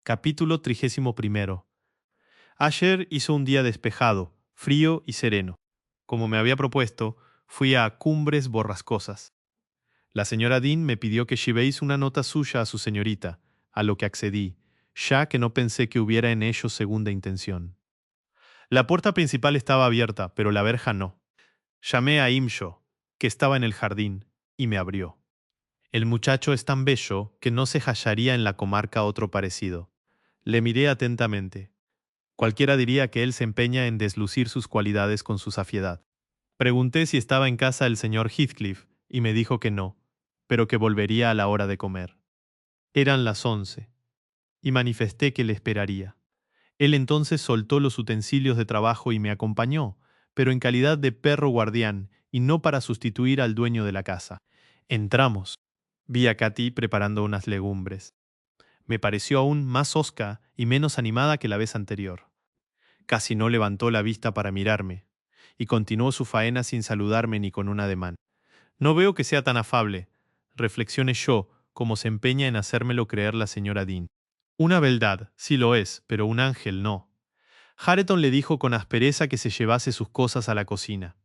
Capítulo 31. Ayer hizo un día despejado, frío y sereno. Como me había propuesto, fui a Cumbres Borrascosas. La señora Dean me pidió que llevéis una nota suya a su señorita, a lo que accedí, ya que no pensé que hubiera en ello segunda intención. La puerta principal estaba abierta, pero la verja no. Llamé a Imsho, que estaba en el jardín, y me abrió. El muchacho es tan bello que no se hallaría en la comarca otro parecido. Le miré atentamente. Cualquiera diría que él se empeña en deslucir sus cualidades con su safiedad. Pregunté si estaba en casa el señor Heathcliff, y me dijo que no, pero que volvería a la hora de comer. Eran las 11, y manifesté que le esperaría. Él entonces soltó los utensilios de trabajo y me acompañó, pero en calidad de perro guardián y no para sustituir al dueño de la casa. Entramos. Vi a Katy preparando unas legumbres. Me pareció aún más hosca y menos animada que la vez anterior. Casi no levantó la vista para mirarme, y continuó su faena sin saludarme ni con un ademán. No veo que sea tan afable, reflexioné yo, como se empeña en hacérmelo creer la señora Dean. Una beldad, sí lo es, pero un ángel no. Hareton le dijo con aspereza que se llevase sus cosas a la cocina.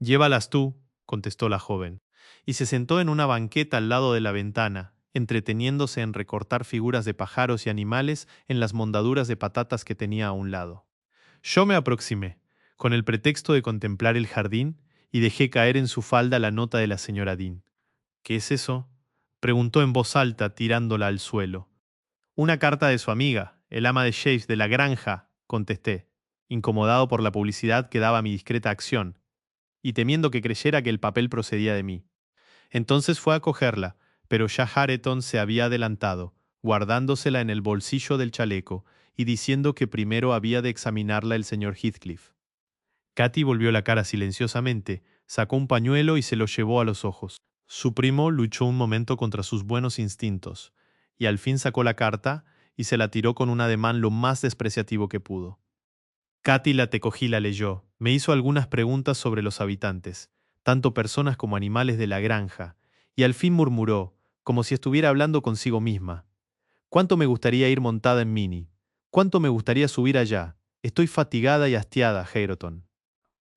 Llévalas tú, contestó la joven, y se sentó en una banqueta al lado de la ventana, entreteniéndose en recortar figuras de pájaros y animales en las mondaduras de patatas que tenía a un lado. Yo me aproximé, con el pretexto de contemplar el jardín, y dejé caer en su falda la nota de la señora Dean. ¿Qué es eso?, preguntó en voz alta, tirándola al suelo. Una carta de su amiga, el ama de Shaves de la granja, contesté, incomodado por la publicidad que daba mi discreta acción, y temiendo que creyera que el papel procedía de mí. Entonces fue a cogerla, pero ya Hareton se había adelantado, guardándosela en el bolsillo del chaleco y diciendo que primero había de examinarla el señor Heathcliff. Katy volvió la cara silenciosamente, sacó un pañuelo y se lo llevó a los ojos. Su primo luchó un momento contra sus buenos instintos, y al fin sacó la carta y se la tiró con un ademán lo más despreciativo que pudo. Katy la tecogí la leyó, me hizo algunas preguntas sobre los habitantes, tanto personas como animales de la granja, y al fin murmuró, como si estuviera hablando consigo misma. ¿Cuánto me gustaría ir montada en Minnie? ¿Cuánto me gustaría subir allá? Estoy fatigada y hastiada, Hareton.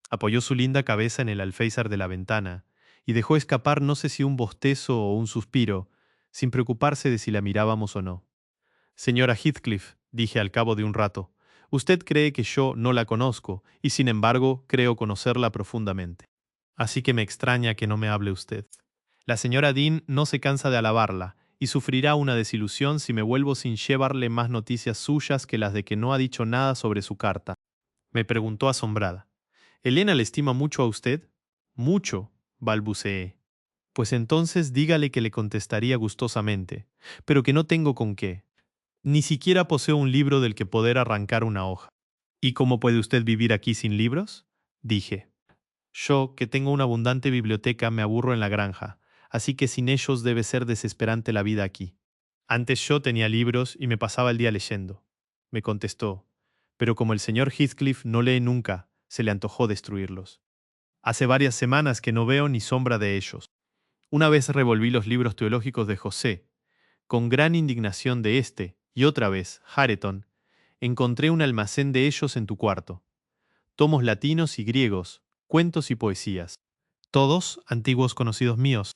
Apoyó su linda cabeza en el alféizar de la ventana, y dejó escapar no sé si un bostezo o un suspiro, sin preocuparse de si la mirábamos o no. Señora Heathcliff, dije al cabo de un rato, usted cree que yo no la conozco, y sin embargo creo conocerla profundamente. Así que me extraña que no me hable usted. La señora Dean no se cansa de alabarla, y sufrirá una desilusión si me vuelvo sin llevarle más noticias suyas que las de que no ha dicho nada sobre su carta. Me preguntó asombrada. ¿Elena le estima mucho a usted? Mucho, balbuceé. Pues entonces dígale que le contestaría gustosamente, pero que no tengo con qué. Ni siquiera poseo un libro del que poder arrancar una hoja. ¿Y cómo puede usted vivir aquí sin libros?, dije. Yo, que tengo una abundante biblioteca, me aburro en la granja, así que sin ellos debe ser desesperante la vida aquí. Antes yo tenía libros y me pasaba el día leyendo. Me contestó, pero como el señor Heathcliff no lee nunca, se le antojó destruirlos. Hace varias semanas que no veo ni sombra de ellos. Una vez revolví los libros teológicos de José. Con gran indignación de éste, y otra vez, Hareton, encontré un almacén de ellos en tu cuarto. Tomos latinos y griegos, cuentos y poesías. Todos antiguos conocidos míos.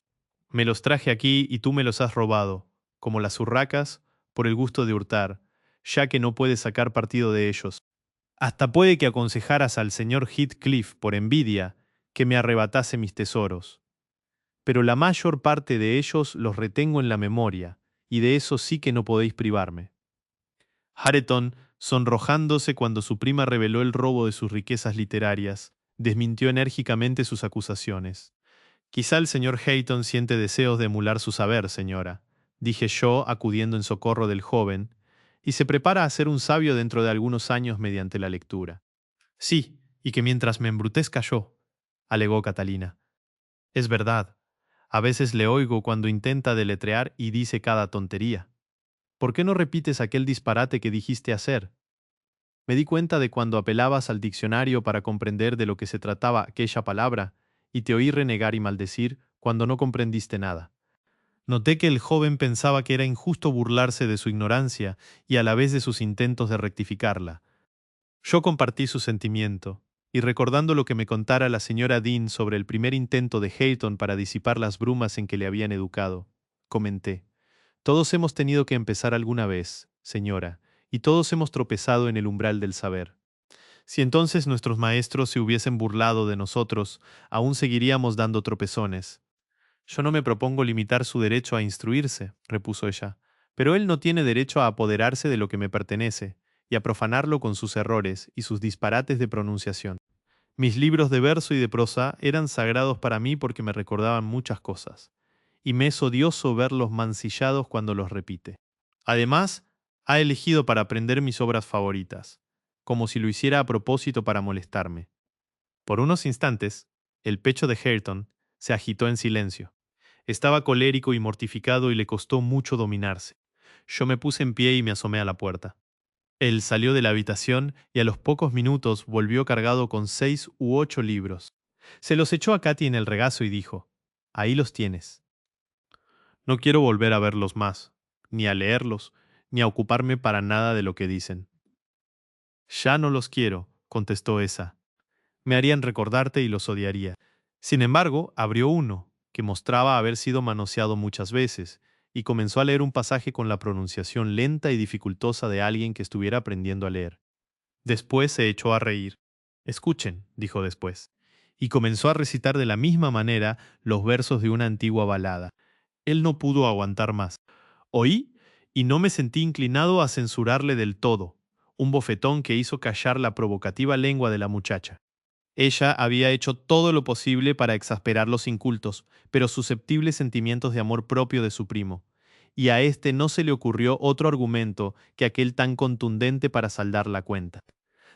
Me los traje aquí y tú me los has robado, como las urracas, por el gusto de hurtar, ya que no puedes sacar partido de ellos. Hasta puede que aconsejaras al señor Heathcliff por envidia que me arrebatase mis tesoros. Pero la mayor parte de ellos los retengo en la memoria, y de eso sí que no podéis privarme. Hareton, sonrojándose cuando su prima reveló el robo de sus riquezas literarias, desmintió enérgicamente sus acusaciones. Quizá el señor Hayton siente deseos de emular su saber, señora, dije yo, acudiendo en socorro del joven, y se prepara a ser un sabio dentro de algunos años mediante la lectura. Sí, y que mientras me embrutezca yo, alegó Catalina. Es verdad, a veces le oigo cuando intenta deletrear y dice cada tontería. ¿Por qué no repites aquel disparate que dijiste hacer? Me di cuenta de cuando apelabas al diccionario para comprender de lo que se trataba aquella palabra, y te oí renegar y maldecir cuando no comprendiste nada. Noté que el joven pensaba que era injusto burlarse de su ignorancia y a la vez de sus intentos de rectificarla. Yo compartí su sentimiento, y recordando lo que me contara la señora Dean sobre el primer intento de Hayton para disipar las brumas en que le habían educado, comenté: todos hemos tenido que empezar alguna vez, señora, y todos hemos tropezado en el umbral del saber. Si entonces nuestros maestros se hubiesen burlado de nosotros, aún seguiríamos dando tropezones. Yo no me propongo limitar su derecho a instruirse, repuso ella, pero él no tiene derecho a apoderarse de lo que me pertenece y a profanarlo con sus errores y sus disparates de pronunciación. Mis libros de verso y de prosa eran sagrados para mí porque me recordaban muchas cosas, y me es odioso verlos mancillados cuando los repite. Además, ha elegido para aprender mis obras favoritas, como si lo hiciera a propósito para molestarme. Por unos instantes, el pecho de Hareton se agitó en silencio. Estaba colérico y mortificado y le costó mucho dominarse. Yo me puse en pie y me asomé a la puerta. Él salió de la habitación y a los pocos minutos volvió cargado con 6 u 8 libros. Se los echó a Katy en el regazo y dijo: «Ahí los tienes. No quiero volver a verlos más, ni a leerlos, ni a ocuparme para nada de lo que dicen». «Ya no los quiero», contestó esa. «Me harían recordarte y los odiaría». Sin embargo, abrió uno, que mostraba haber sido manoseado muchas veces, y comenzó a leer un pasaje con la pronunciación lenta y dificultosa de alguien que estuviera aprendiendo a leer. Después se echó a reír. «Escuchen», dijo después, y comenzó a recitar de la misma manera los versos de una antigua balada. Él no pudo aguantar más. Oí y no me sentí inclinado a censurarle del todo, un bofetón que hizo callar la provocativa lengua de la muchacha. Ella había hecho todo lo posible para exasperar los incultos, pero susceptibles sentimientos de amor propio de su primo, y a éste no se le ocurrió otro argumento que aquel tan contundente para saldar la cuenta.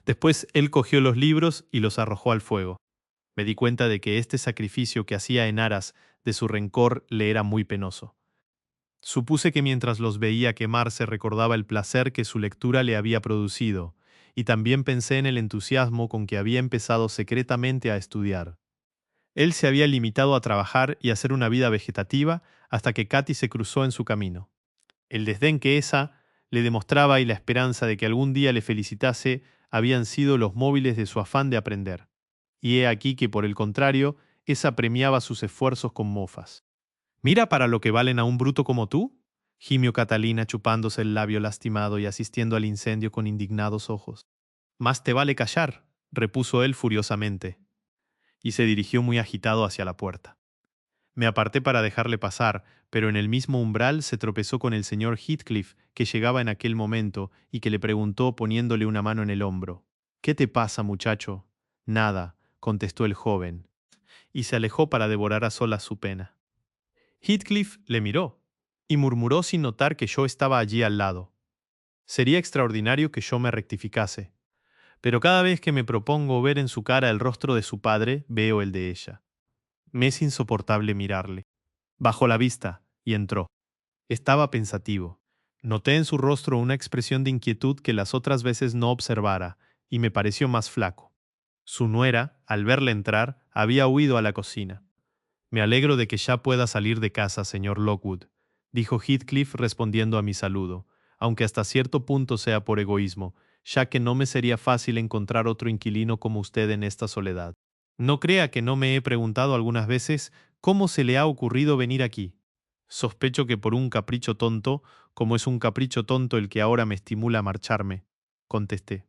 Después él cogió los libros y los arrojó al fuego. Me di cuenta de que este sacrificio que hacía en aras de su rencor le era muy penoso. Supuse que mientras los veía quemarse recordaba el placer que su lectura le había producido, y también pensé en el entusiasmo con que había empezado secretamente a estudiar. Él se había limitado a trabajar y hacer una vida vegetativa hasta que Katy se cruzó en su camino. El desdén que esa le demostraba y la esperanza de que algún día le felicitase habían sido los móviles de su afán de aprender. Y he aquí que, por el contrario, esa premiaba sus esfuerzos con mofas. «Mira para lo que valen a un bruto como tú», gimió Catalina chupándose el labio lastimado y asistiendo al incendio con indignados ojos. «Más te vale callar», repuso él furiosamente, y se dirigió muy agitado hacia la puerta. Me aparté para dejarle pasar, pero en el mismo umbral se tropezó con el señor Heathcliff, que llegaba en aquel momento y que le preguntó poniéndole una mano en el hombro. «¿Qué te pasa, muchacho?» «Nada», contestó el joven, y se alejó para devorar a solas su pena. Heathcliff le miró y murmuró sin notar que yo estaba allí al lado. Sería extraordinario que yo me rectificase, pero cada vez que me propongo ver en su cara el rostro de su padre, veo el de ella. Me es insoportable mirarle. Bajó la vista y entró. Estaba pensativo. Noté en su rostro una expresión de inquietud que las otras veces no observara, y me pareció más flaco. Su nuera, al verle entrar, había huido a la cocina. «Me alegro de que ya pueda salir de casa, señor Lockwood», dijo Heathcliff respondiendo a mi saludo, aunque hasta cierto punto sea por egoísmo, ya que no me sería fácil encontrar otro inquilino como usted en esta soledad. No crea que no me he preguntado algunas veces cómo se le ha ocurrido venir aquí. Sospecho que por un capricho tonto, como es un capricho tonto el que ahora me estimula a marcharme, contesté.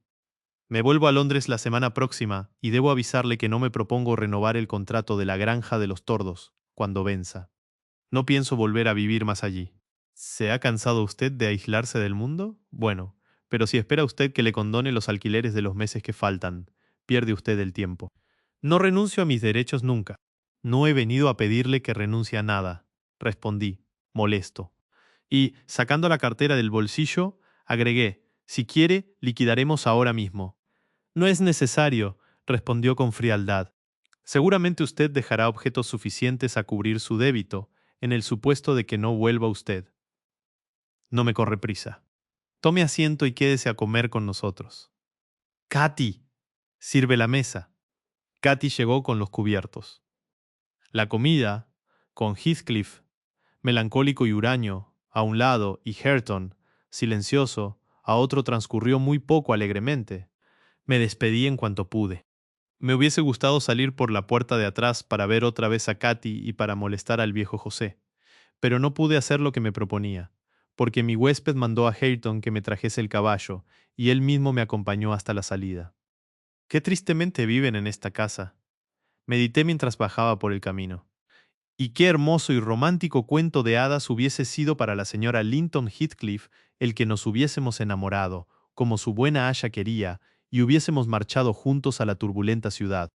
Me vuelvo a Londres la semana próxima y debo avisarle que no me propongo renovar el contrato de la Granja de los Tordos cuando venza. No pienso volver a vivir más allí. ¿Se ha cansado usted de aislarse del mundo? Bueno, pero si espera usted que le condone los alquileres de los meses que faltan, pierde usted el tiempo. No renuncio a mis derechos nunca. No he venido a pedirle que renuncie a nada, respondí, molesto. Y, sacando la cartera del bolsillo, agregué, si quiere, liquidaremos ahora mismo. «No es necesario», respondió con frialdad. «Seguramente usted dejará objetos suficientes a cubrir su débito, en el supuesto de que no vuelva usted. No me corre prisa. Tome asiento y quédese a comer con nosotros». «Katy, sirve la mesa». Katy llegó con los cubiertos. La comida, con Heathcliff, Melancólico y huraño, a un lado, y Hareton, silencioso, a otro transcurrió muy poco alegremente. Me despedí en cuanto pude. Me hubiese gustado salir por la puerta de atrás para ver otra vez a Katy y para molestar al viejo José, pero no pude hacer lo que me proponía, porque mi huésped mandó a Hareton que me trajese el caballo, y él mismo me acompañó hasta la salida. Qué tristemente viven en esta casa, medité mientras bajaba por el camino. Y qué hermoso y romántico cuento de hadas hubiese sido para la señora Linton Heathcliff el que nos hubiésemos enamorado, como su buena Asha quería, y hubiésemos marchado juntos a la turbulenta ciudad,